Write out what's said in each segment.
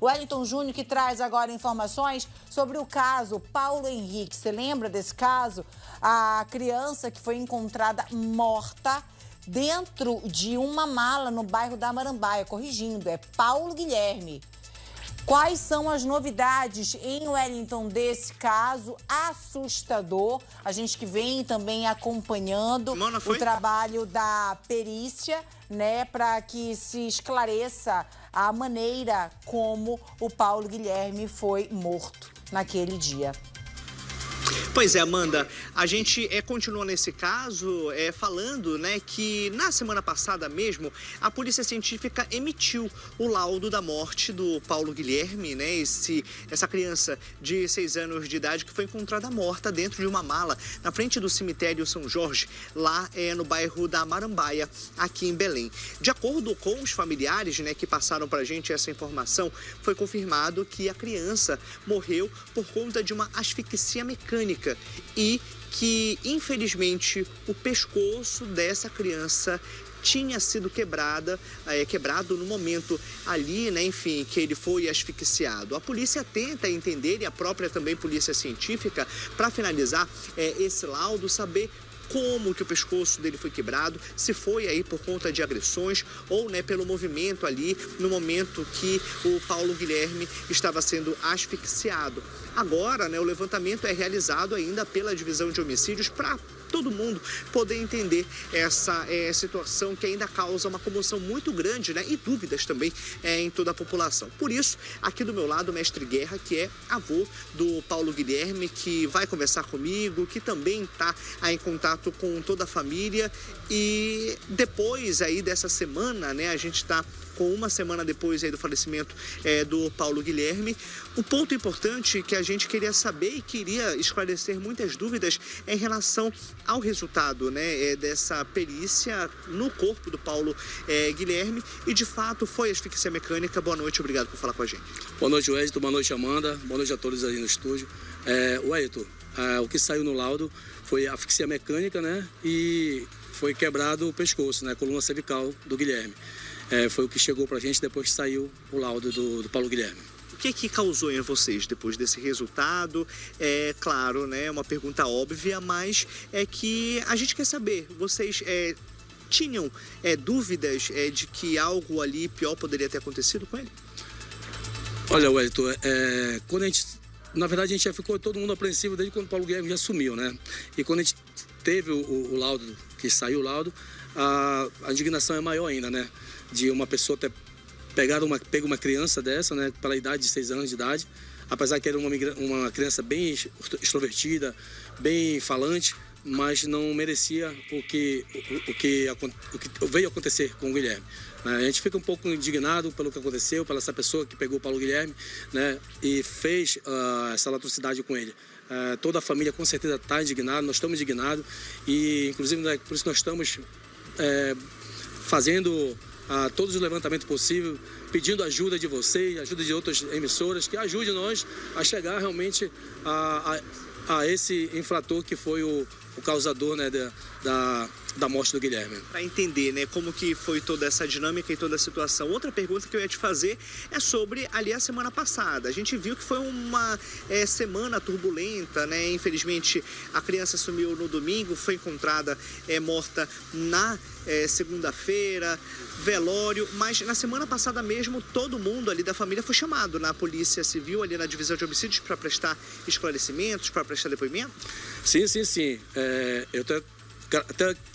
O Wellington Júnior que traz agora informações sobre o caso Paulo Henrique. Você lembra desse caso? A criança que foi encontrada morta dentro de uma mala no bairro da Marambaia. Corrigindo, é Paulo Guilherme. Quais são as novidades em Wellington desse caso assustador? A gente que vem também acompanhando o trabalho da perícia, né, para que se esclareça a maneira como o Paulo Guilherme foi morto naquele dia. Pois é, Amanda, a gente continua nesse caso falando, né, que na semana passada mesmo a Polícia Científica emitiu o laudo da morte do Paulo Guilherme, né, essa criança de 6 anos de idade que foi encontrada morta dentro de uma mala na frente do cemitério São Jorge, lá no bairro da Marambaia, aqui em Belém. De acordo com os familiares, né, que passaram pra gente essa informação, foi confirmado que a criança morreu por conta de uma asfixia mecânica e que, infelizmente, o pescoço dessa criança tinha sido quebrado no momento ali, né, enfim, que ele foi asfixiado. A polícia tenta entender, e a própria também polícia científica, para finalizar esse laudo, saber como que o pescoço dele foi quebrado, se foi aí por conta de agressões ou, né, pelo movimento ali no momento que o Paulo Guilherme estava sendo asfixiado. Agora, né, o levantamento é realizado ainda pela divisão de homicídios para todo mundo poder entender essa situação que ainda causa uma comoção muito grande, né, e dúvidas também em toda a população. Por isso, aqui do meu lado, o mestre Guerra, que é avô do Paulo Guilherme, que vai conversar comigo, que também está em contato com toda a família. E depois aí dessa semana, né, a gente está com uma semana depois aí do falecimento do Paulo Guilherme. O ponto importante que a gente queria saber e queria esclarecer muitas dúvidas é em relação ao resultado, né, dessa perícia no corpo do Paulo Guilherme, e de fato foi asfixia mecânica. Boa noite, obrigado por falar com a gente. Boa noite, Wellington, boa noite, Amanda, boa noite a todos aí no estúdio. Wellington, o que saiu no laudo foi asfixia mecânica, né, e foi quebrado o pescoço, né, a coluna cervical do Guilherme. Foi o que chegou pra gente depois que saiu o laudo do Paulo Guilherme. O que causou em vocês depois desse resultado? Claro, né, uma pergunta óbvia, mas é que a gente quer saber, vocês tinham dúvidas de que algo ali pior poderia ter acontecido com ele? Olha, Wellington, quando a gente, na verdade, a gente já ficou todo mundo apreensivo desde quando o Paulo Guilherme já sumiu, né? E quando a gente teve o laudo, que saiu o laudo, a indignação é maior ainda, né? De uma pessoa ter pego uma criança dessa, né, pela idade de 6 anos de idade, apesar que era uma criança bem extrovertida, bem falante, mas não merecia o que veio acontecer com o Guilherme. A gente fica um pouco indignado pelo que aconteceu, pela essa pessoa que pegou o Paulo Guilherme, né, e fez essa atrocidade com ele. Toda a família com certeza está indignada, nós estamos indignados e, inclusive, né, por isso nós estamos fazendo todos os levantamentos possíveis, pedindo ajuda de vocês, ajuda de outras emissoras, que ajudem nós a chegar realmente a esse infrator que foi o causador, né, da morte do Guilherme. Para entender, né, como que foi toda essa dinâmica e toda a situação. Outra pergunta que eu ia te fazer é sobre ali a semana passada. A gente viu que foi uma semana turbulenta, né? Infelizmente a criança sumiu no domingo, foi encontrada morta na segunda-feira, velório, mas na semana passada mesmo todo mundo ali da família foi chamado na Polícia Civil, ali na divisão de homicídios, para prestar esclarecimentos, para prestar depoimento? Sim. Eu até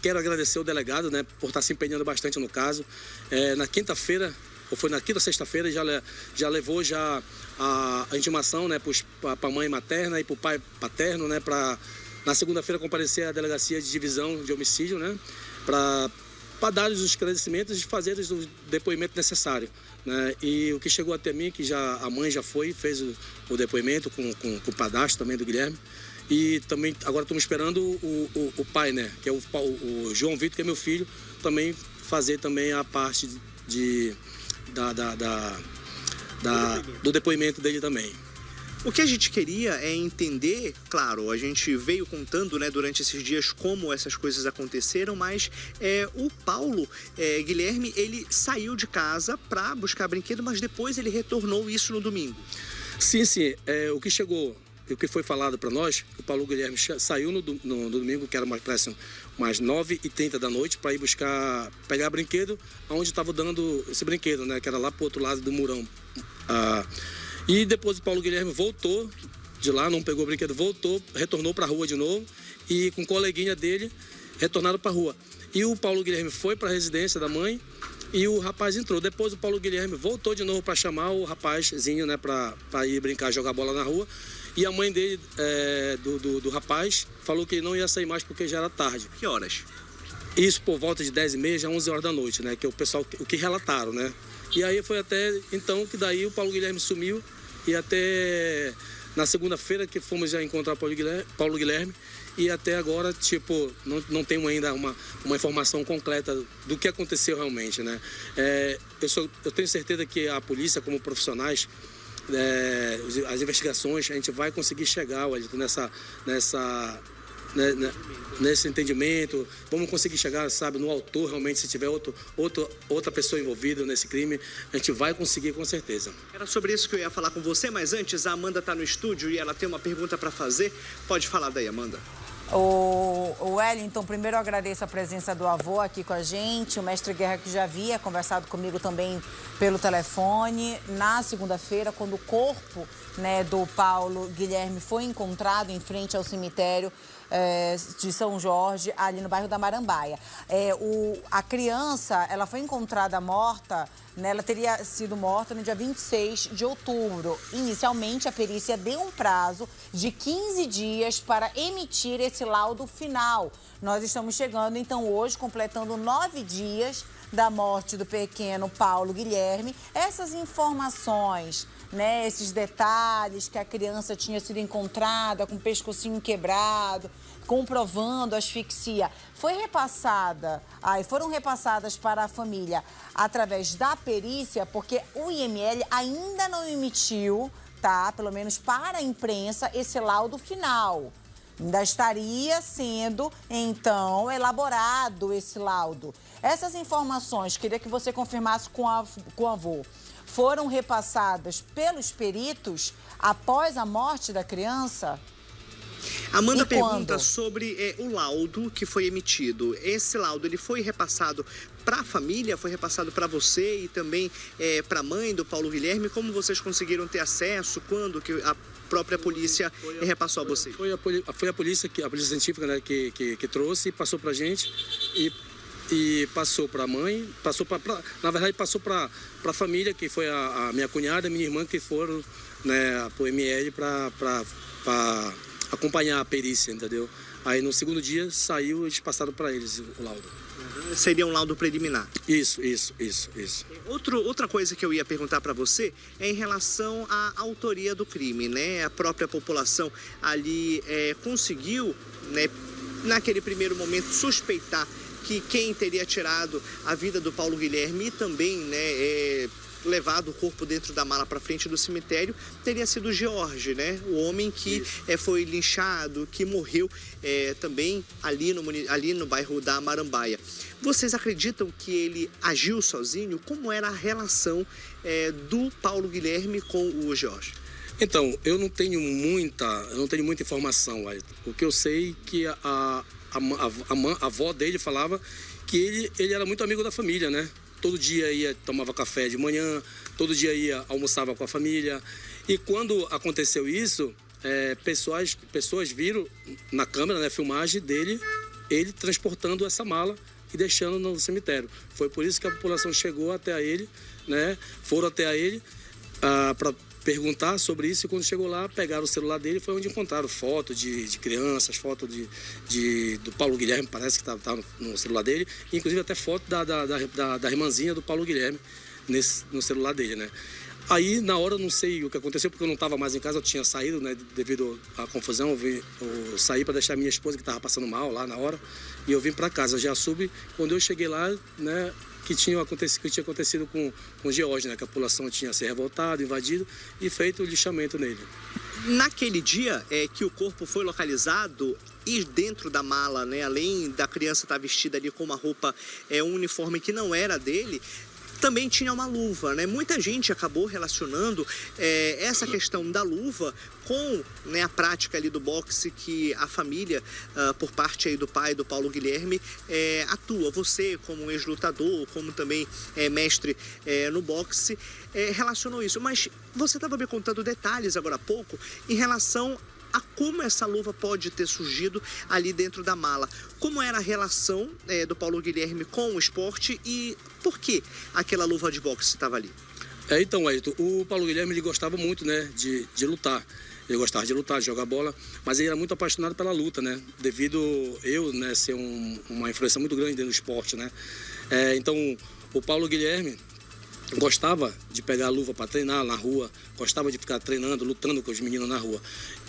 quero agradecer o delegado, né, por estar se empenhando bastante no caso. Na quinta-feira, ou foi na quinta ou sexta-feira, já levou a intimação, né, para a mãe materna e para o pai paterno, né, para na segunda-feira comparecer à delegacia de divisão de homicídio, né, para dar os esclarecimentos e fazer o depoimento necessário, né? E o que chegou até mim, que a mãe já fez o depoimento com o padrasto também do Guilherme. E também agora estamos esperando o pai, né, que é o João Vitor, que é meu filho, também fazer também a parte do depoimento dele também. O que a gente queria é entender, claro, a gente veio contando, né, durante esses dias como essas coisas aconteceram, mas o Paulo Guilherme, ele saiu de casa para buscar brinquedo, mas depois ele retornou isso no domingo. Sim, o que chegou, o que foi falado para nós, o Paulo Guilherme saiu no domingo, que era umas 9h30 da noite, para ir pegar brinquedo, onde estava dando esse brinquedo, né, que era lá pro outro lado do murão. E depois o Paulo Guilherme voltou de lá, não pegou o brinquedo, retornou para a rua de novo e com um coleguinha dele retornaram para a rua. E o Paulo Guilherme foi para a residência da mãe e o rapaz entrou. Depois o Paulo Guilherme voltou de novo para chamar o rapazinho, né, para ir brincar, jogar bola na rua. E a mãe dele, do rapaz, falou que ele não ia sair mais porque já era tarde. Que horas? Isso por volta de 10h30 a 11 horas da noite, né, que é o que relataram, né. E aí foi até então que daí o Paulo Guilherme sumiu e até na segunda-feira que fomos já encontrar o Paulo Guilherme e até agora, tipo, não temos ainda uma informação completa do que aconteceu realmente, né. Eu tenho certeza que a polícia, como profissionais, as investigações, a gente vai conseguir chegar, Wellington, nesse entendimento, vamos conseguir chegar, sabe, no autor realmente, se tiver outra pessoa envolvida nesse crime, a gente vai conseguir com certeza. Era sobre isso que eu ia falar com você, mas antes a Amanda está no estúdio e ela tem uma pergunta para fazer. Pode falar daí, Amanda. O Wellington, primeiro eu agradeço a presença do avô aqui com a gente, o mestre Guerra que já havia conversado comigo também pelo telefone. Na segunda-feira, quando o corpo, né, do Paulo Guilherme foi encontrado em frente ao cemitério de São Jorge, ali no bairro da Marambaia. A criança, ela foi encontrada morta, né, ela teria sido morta no dia 26 de outubro. Inicialmente, a perícia deu um prazo de 15 dias para emitir esse laudo final. Nós estamos chegando, então, hoje, completando 9 dias da morte do pequeno Paulo Guilherme. Essas informações, né, esses detalhes que a criança tinha sido encontrada com o pescocinho quebrado, comprovando asfixia, foram repassadas para a família através da perícia, porque o IML ainda não emitiu, tá, pelo menos para a imprensa, esse laudo final. Ainda estaria sendo, então, elaborado esse laudo. Essas informações, queria que você confirmasse com o avô, foram repassadas pelos peritos após a morte da criança? Amanda pergunta sobre o laudo que foi emitido. Esse laudo, ele foi repassado para a família, foi repassado para você e também para a mãe do Paulo Guilherme? Como vocês conseguiram ter acesso? Quando que a própria polícia repassou a vocês? Foi a polícia científica, né, que trouxe e passou para a gente e passou para a mãe, na verdade passou para a família, que foi a minha cunhada e minha irmã, que foram, né, para o ML para acompanhar a perícia, entendeu? Aí no segundo dia saiu, eles passaram para eles o laudo. Seria um laudo preliminar? Isso. Outra coisa que eu ia perguntar para você é em relação à autoria do crime, né? A própria população ali conseguiu, né, naquele primeiro momento, suspeitar que quem teria tirado a vida do Paulo Guilherme e também, né, levado o corpo dentro da mala para frente do cemitério teria sido o George, né? O homem que foi linchado, que morreu também ali no bairro da Marambaia. Vocês acreditam que ele agiu sozinho? Como era a relação do Paulo Guilherme com o George? Então, eu não tenho muita informação. O que eu sei é que a avó dele falava que ele era muito amigo da família, né? Todo dia tomava café de manhã, todo dia almoçava com a família. E quando aconteceu isso, pessoas viram na câmera, né, filmagem dele, ele transportando essa mala e deixando no cemitério. Foi por isso que a população chegou até ele, né? Foram até ele para perguntar sobre isso, e quando chegou lá, pegaram o celular dele, foi onde encontraram foto de crianças, foto do Paulo Guilherme, parece que estava no celular dele, inclusive até foto da irmãzinha do Paulo Guilherme no celular dele, né? Aí, na hora, eu não sei o que aconteceu, porque eu não estava mais em casa, eu tinha saído, né, devido à confusão, eu saí para deixar minha esposa, que estava passando mal lá na hora, e eu vim para casa, já soube, quando eu cheguei lá, né, que tinha acontecido com o George, né, que a população tinha se revoltado, invadido e feito o lixamento nele. Naquele dia que o corpo foi localizado e dentro da mala, né, além da criança estar vestida ali com uma roupa, um uniforme que não era dele, também tinha uma luva, né? Muita gente acabou relacionando essa questão da luva com, né, a prática ali do boxe que a família, por parte aí do pai do Paulo Guilherme, atua. Você, como ex-lutador, como também mestre no boxe, relacionou isso. Mas você estava me contando detalhes agora há pouco em relação a como essa luva pode ter surgido ali dentro da mala. Como era a relação do Paulo Guilherme com o esporte e por que aquela luva de boxe estava ali? Então, Ayrton, o Paulo Guilherme ele gostava muito, né, de lutar. Ele gostava de lutar, de jogar bola, mas ele era muito apaixonado pela luta, né? Devido eu, né, ser uma influência muito grande dentro do esporte, né? Então, o Paulo Guilherme gostava de pegar a luva para treinar na rua, gostava de ficar treinando, lutando com os meninos na rua.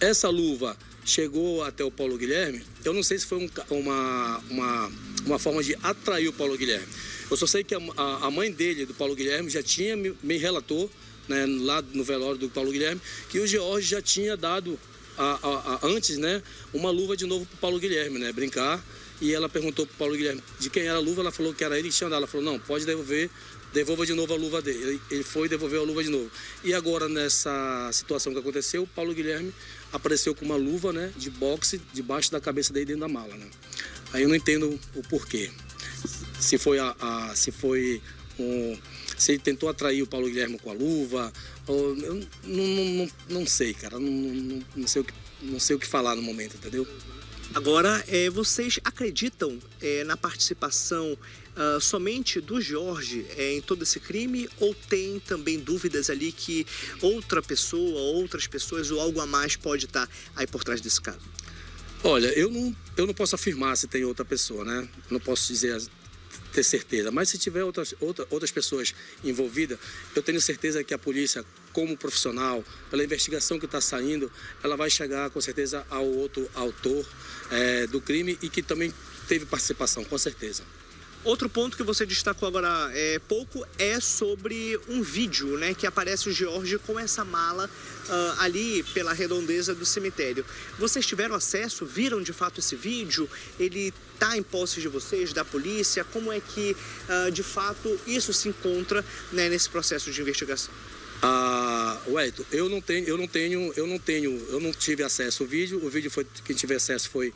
Essa luva chegou até o Paulo Guilherme, eu não sei se foi uma forma de atrair o Paulo Guilherme. Eu só sei que a mãe dele, do Paulo Guilherme, já tinha me relatou, né, lá no velório do Paulo Guilherme, que o George já tinha dado antes, né, uma luva de novo para o Paulo Guilherme, né, brincar. E ela perguntou para o Paulo Guilherme de quem era a luva, ela falou que era ele que tinha dado. Ela falou, não, pode devolva de novo a luva dele. Ele foi e devolveu a luva de novo. E agora, nessa situação que aconteceu, o Paulo Guilherme apareceu com uma luva, né, de boxe debaixo da cabeça dele dentro da mala, né? Aí eu não entendo o porquê. Se ele tentou atrair o Paulo Guilherme com a luva, ou, eu não sei, cara. Não sei o que falar no momento, entendeu? Agora, vocês acreditam na participação somente do Jorge em todo esse crime ou tem também dúvidas ali que outra pessoa, outras pessoas ou algo a mais pode estar aí por trás desse caso? Olha, eu não posso afirmar se tem outra pessoa, né? Eu não posso ter certeza, mas se tiver outras pessoas envolvidas, eu tenho certeza que a polícia, como profissional, pela investigação que está saindo, ela vai chegar com certeza ao outro autor do crime e que também teve participação, com certeza. Outro ponto que você destacou agora pouco é sobre um vídeo, né, que aparece o George com essa mala ali pela redondeza do cemitério. Vocês tiveram acesso, viram de fato esse vídeo? Ele está em posse de vocês, da polícia? Como é que de fato isso se encontra, né, nesse processo de investigação? Wellington, eu não tive acesso ao vídeo. O vídeo quem tiver acesso foi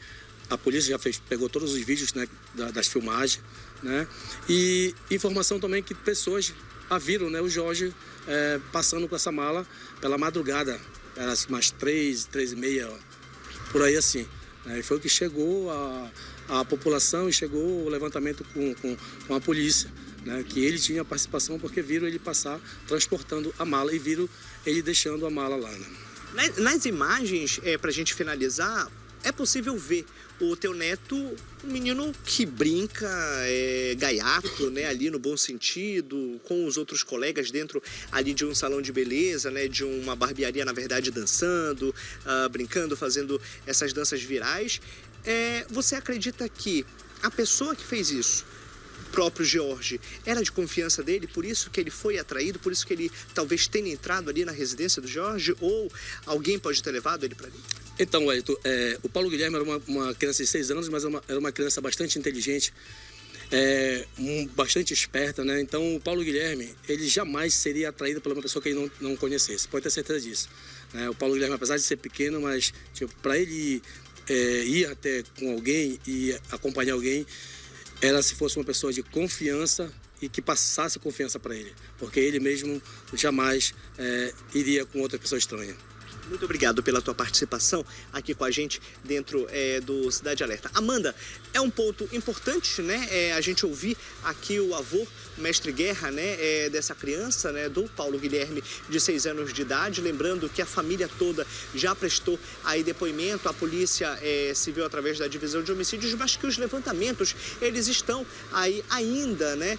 a polícia, pegou todos os vídeos, né, das filmagens, né? E informação também que pessoas viram, né, o Jorge passando com essa mala pela madrugada, era umas 3h30, por aí assim, né? E foi o que chegou a população e chegou o levantamento com a polícia, né, que ele tinha participação porque viram ele passar transportando a mala e viram ele deixando a mala lá, né? Nas imagens, para a gente finalizar, é possível ver o teu neto, um menino que brinca, gaiato, né, ali no bom sentido, com os outros colegas dentro ali de um salão de beleza, né, de uma barbearia, na verdade, dançando, brincando, fazendo essas danças virais. Você acredita que a pessoa que fez isso, o próprio George, era de confiança dele, por isso que ele foi atraído, por isso que ele talvez tenha entrado ali na residência do George, ou alguém pode ter levado ele para ali? Então, Wellington, o Paulo Guilherme era uma criança de 6 anos, mas era uma criança bastante inteligente, bastante esperta, né? Então, o Paulo Guilherme, ele jamais seria atraído por uma pessoa que ele não conhecesse, pode ter certeza disso, né? O Paulo Guilherme, apesar de ser pequeno, mas para ele ir até com alguém e acompanhar alguém, era se fosse uma pessoa de confiança e que passasse confiança para ele, porque ele mesmo jamais iria com outra pessoa estranha. Muito obrigado pela tua participação aqui com a gente dentro do Cidade Alerta. Amanda, é um ponto importante, né, a gente ouvir aqui o avô, o mestre Guerra, né, dessa criança, né, do Paulo Guilherme, de 6 anos de idade. Lembrando que a família toda já prestou aí depoimento à Polícia Civil através da Divisão de Homicídios, mas que os levantamentos, eles estão aí ainda, né,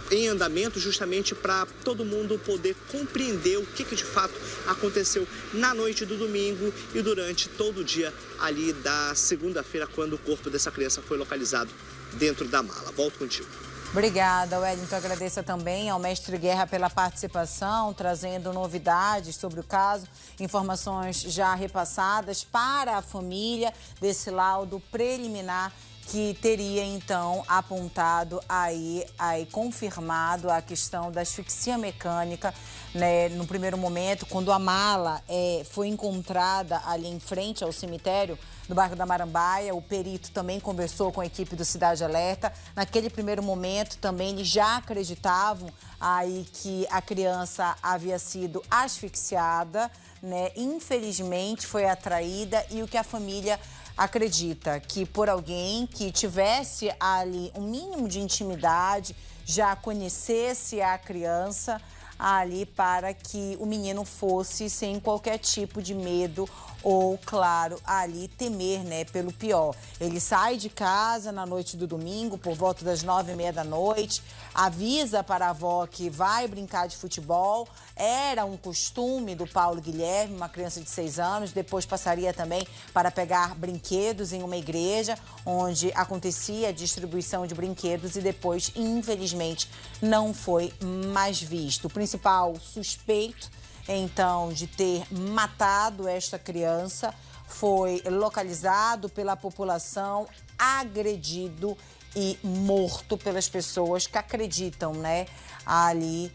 em andamento, justamente para todo mundo poder compreender o que de fato aconteceu na noite do domingo e durante todo o dia ali da segunda-feira, quando o corpo dessa criança foi localizado dentro da mala. Volto contigo. Obrigada, Wellington. Agradeço também ao mestre Guerra pela participação, trazendo novidades sobre o caso, informações já repassadas para a família desse laudo preliminar que teria, então, apontado aí confirmado a questão da asfixia mecânica, né? No primeiro momento, quando a mala foi encontrada ali em frente ao cemitério do bairro da Marambaia, o perito também conversou com a equipe do Cidade Alerta. Naquele primeiro momento, também eles já acreditavam aí que a criança havia sido asfixiada, né? Infelizmente, foi atraída e o que a família acredita que por alguém que tivesse ali um mínimo de intimidade, já conhecesse a criança ali para que o menino fosse sem qualquer tipo de medo ou, claro, ali temer, né, pelo pior. Ele sai de casa na noite do domingo, por volta das 9h30 da noite, avisa para a avó que vai brincar de futebol. Era um costume do Paulo Guilherme, uma criança de 6 anos, depois passaria também para pegar brinquedos em uma igreja, onde acontecia a distribuição de brinquedos e depois, infelizmente, não foi mais visto. O principal suspeito, então, de ter matado esta criança foi localizado pela população, agredido e morto pelas pessoas que acreditam, né, ali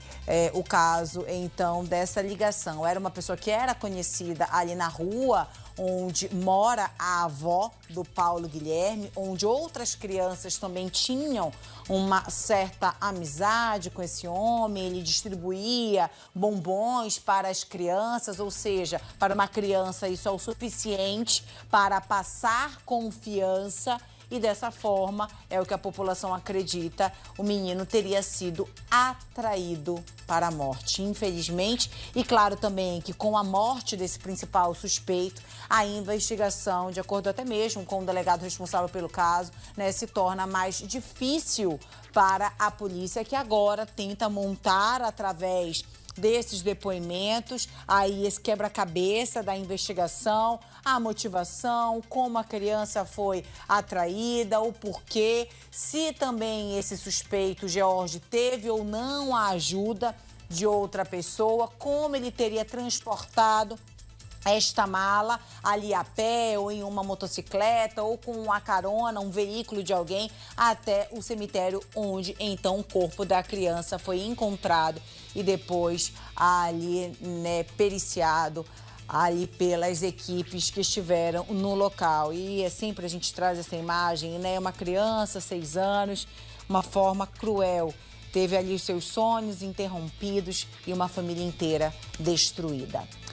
o caso, então, dessa ligação. Era uma pessoa que era conhecida ali na rua onde mora a avó do Paulo Guilherme, onde outras crianças também tinham uma certa amizade com esse homem. Ele distribuía bombons para as crianças, ou seja, para uma criança isso é o suficiente para passar confiança. E dessa forma, é o que a população acredita, o menino teria sido atraído para a morte, infelizmente. E claro também que com a morte desse principal suspeito, a investigação, de acordo até mesmo com o delegado responsável pelo caso, né, se torna mais difícil para a polícia, que agora tenta montar através desses depoimentos, aí esse quebra-cabeça da investigação, a motivação, como a criança foi atraída, o porquê, se também esse suspeito, George, teve ou não a ajuda de outra pessoa, como ele teria transportado esta mala ali a pé ou em uma motocicleta ou com uma carona, um veículo de alguém até o cemitério onde então o corpo da criança foi encontrado e depois ali, né, periciado ali pelas equipes que estiveram no local. E é sempre a gente traz essa imagem, né, uma criança, 6 anos, uma forma cruel. Teve ali os seus sonhos interrompidos e uma família inteira destruída.